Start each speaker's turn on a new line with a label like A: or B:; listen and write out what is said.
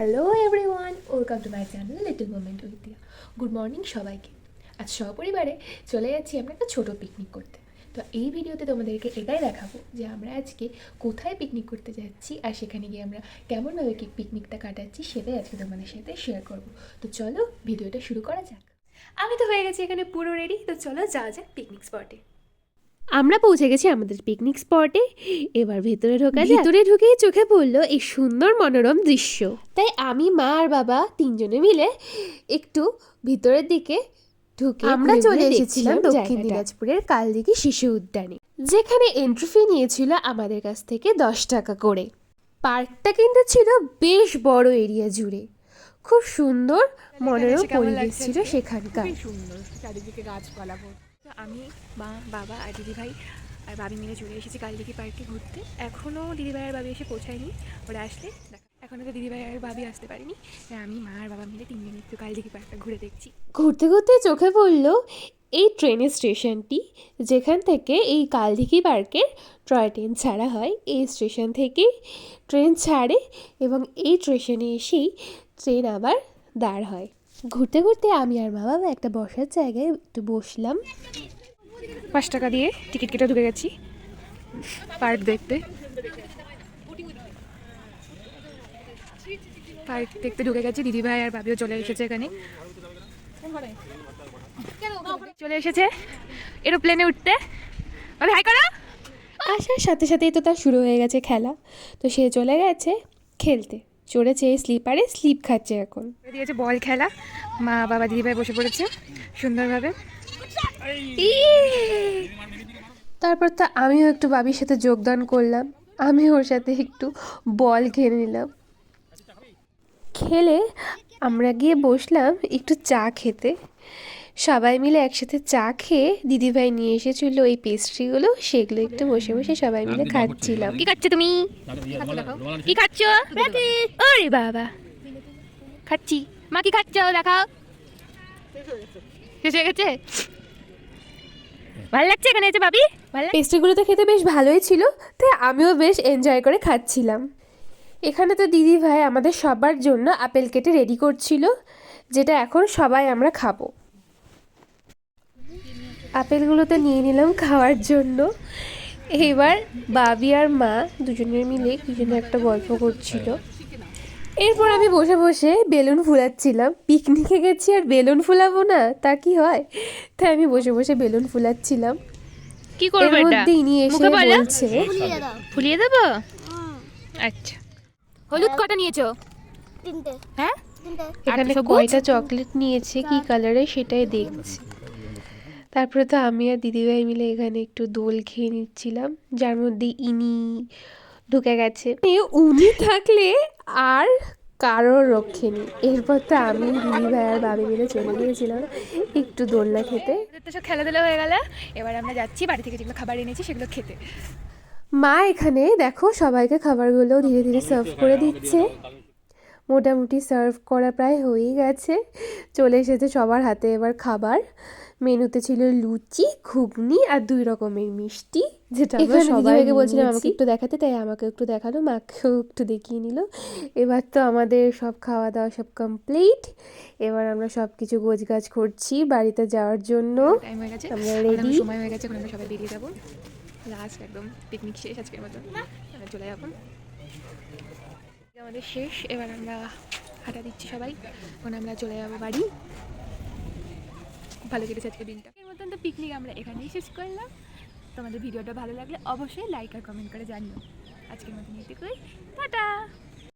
A: Hello everyone, welcome to my channel little moment with দিয়া। Good morning সবাইকে। আজ সপরিবারে চলে যাচ্ছি আমরা একটা ছোটো পিকনিক করতে। তো এই ভিডিওতে তোমাদেরকে এটাই দেখাবো যে আমরা আজকে কোথায় পিকনিক করতে যাচ্ছি আর সেখানে গিয়ে আমরা কেমনভাবে কি পিকনিকটা কাটাচ্ছি সেটাই আজকে তোমাদের সাথে শেয়ার করবো। তো চলো ভিডিওটা শুরু করা যাক। আমি তো হয়ে গেছি এখানে পুরো রেডি, তো চলো যাওয়া যাক পিকনিক স্পটে। আমরা পৌঁছে গেছি আমাদের পিকনিক স্পটে। এবার ভেতরে ভিতরে ঢুকেই চোখে পড়লো এই সুন্দর মনোরম দৃশ্য। তাই আমি, মা আর বাবা তিনজনে মিলে একটু ভিতরের দিকে ঢুকে আমরা চলে এসেছিলাম দক্ষিণ দিনাজপুরের কালদিঘি শিশু উদ্যানে, যেখানে এন্ট্রি ফি নিয়েছিল আমাদের কাছ থেকে 10 টাকা করে। পার্কটা কিন্তু ছিল বেশ বড় এরিয়া জুড়ে, খুব সুন্দর মনোরম পরিবেশ ছিল সেখানকার।
B: সুন্দর চারিদিকে গাছপালা। আমি, মা, বাবা আর দিদিভাই আর বাবি মিলে চলে এসেছি কালদিঘি পার্কে ঘুরতে। এখনও দিদিভাই আর বাবি এসে পৌঁছায়নি, ওরা আসলে এখনও তো দিদিভাই আর বাবি আসতে পারিনি। আমি, মা আর বাবা মিলে তিনজন একটু কালদিঘি পার্কটা ঘুরে দেখছি।
A: ঘুরতে ঘুরতে চোখে পড়লো এই ট্রেনের স্টেশনটি, যেখান থেকে এই কালদিঘি পার্কের টয় ট্রেন ছাড়া হয়। এই স্টেশন থেকেই ট্রেন ছাড়ে এবং এই স্টেশনে এসেই ট্রেন আবার দাঁড় হয়। ঘুরতে ঘুরতে আমি আর মা বাবা একটা বসার জায়গায় একটু বসলাম।
B: 5 টাকা দিয়ে টিকিট কেটে ঢুকে গেছি পার্ক দেখতে। পার্ক দেখতে ঢুকে গেছি, দিদিভাই আর বাবিও চলে এসেছে এখানে, চলে এসেছে এরোপ্লেনে উঠতে। হাই করো।
A: আসার সাথে সাথেই তো তার শুরু হয়ে গেছে খেলা, তো সে চলে গেছে খেলতে, চড়েছে স্লিপারে, স্লিপ খাচ্ছে এখন।
B: দিয়েছে বল খেলা, মা বাবা দিদিভাই বসে পড়েছে সুন্দরভাবে।
A: তারপর তো আমিও একটু বাবির সাথে যোগদান করলাম, আমি ওর সাথে একটু বল খেলে নিলাম। খেলে আমরা গিয়ে বসলাম একটু চা খেতে। সবাই মিলে একসাথে চা খেয়ে দিদিভাই নিয়ে এসেছিল এই পেস্ট্রিগুলো, সেগুলো একটু বসে বসে সবাই মিলে খাচ্ছিলাম।
B: কি খাচ্ছ তুমি? কি খাচ্ছ? ওরে বাবা, খাচ্ছি। মা কি খাচ্ছ দেখাও। শেষ হয়ে গেছে? ভালো লাগছে এখানে এসে ভাবি?
A: পেস্ট্রিগুলো তো খেতে বেশ ভালোই ছিল, তাই আমিও বেশ এনজয় করে খাচ্ছিলাম। এখানে তো দিদিভাই আমাদের সবার জন্য আপেল কেটে রেডি করছিল, যেটা এখন সবাই আমরা খাবো। আপেলগুলো তো নিয়ে নিলাম খাওয়ার জন্য। এবার বাবি আর মা দুজনের মিলে কি যেন একটা গল্প করছিল। এরপর আমি বসে বসে বেলুন ফুলাচ্ছিলাম। পিকনিকে গেছি আর বেলুন ফুলাবো না, তা কি হয়? তাই আমি বসে বসে বেলুন ফুলাচ্ছিলাম।
B: কি করবে এটা?
A: এর মধ্যে ইনি এসে বলছে
B: ফুলিয়ে দেবো। আচ্ছা, হলুদ কটা নিয়েছো?
C: 3টে।
B: হ্যাঁ,
A: এখানে কয়টা চকলেট নিয়েছে, কি কালারে সেটাই দেখছি। তারপরে তো আমি আর দিদিভাই মিলে এখানে একটু দোল খেয়ে নিচ্ছিলাম, যার মধ্যে ইনি ঢুকে গেছে। উনি থাকলে আর কারোর রক্ষে নেই। এরপর তো আমি, দিদিভাই আর বাবি মিলে চলে গিয়েছিলাম একটু দোলনা খেতে।
B: সব খেলাধুলা হয়ে গেল, এবার আমরা যাচ্ছি বাড়ি থেকে যেগুলো খাবার এনেছি সেগুলো খেতে।
A: মা এখানে দেখো সবাইকে খাবারগুলো ধীরে ধীরে সার্ভ করে দিচ্ছে। মোটামুটি সার্ভ করা প্রায় হয়েই গেছে, চলে এসেছে সবার হাতে এবার খাবার। মেনুতে ছিল লুচি, ঘুগনি আর 2 রকমের মিষ্টি, যেটা আমরা সবাইকে বলছিলাম আমাকে একটু দেখাতে, তাই আমাকে একটু দেখালো, মাকেও একটু দেখিয়ে নিল। এবার তো আমাদের সব খাওয়া দাওয়া সব কমপ্লিট। এবার আমরা সব কিছু গোছগাছ করছি বাড়িতে যাওয়ার জন্য।
B: টাইম হয়ে গেছে,
A: আমরা রেডি,
B: সময় হয়ে গেছে, এখন আমরা সবাই বেরিয়ে যাবো। লাস্ট একদম পিকনিক শেষ আজকের মতো, আমরা চলে যাবো। আমাদের শেষ, এবার আমরা হাঁটা দিচ্ছি সবাই, এখন আমরা চলে যাবো বাড়ি। ভালো কেটেছে আজকে দিনটা। এর মতন তো পিকনিক আমরা এখানেই শেষ করলাম। তোমাদের ভিডিওটা ভালো লাগলে অবশ্যই লাইক আর কমেন্ট করে জানিও। আজকের মতন এটুকুই, টাটা।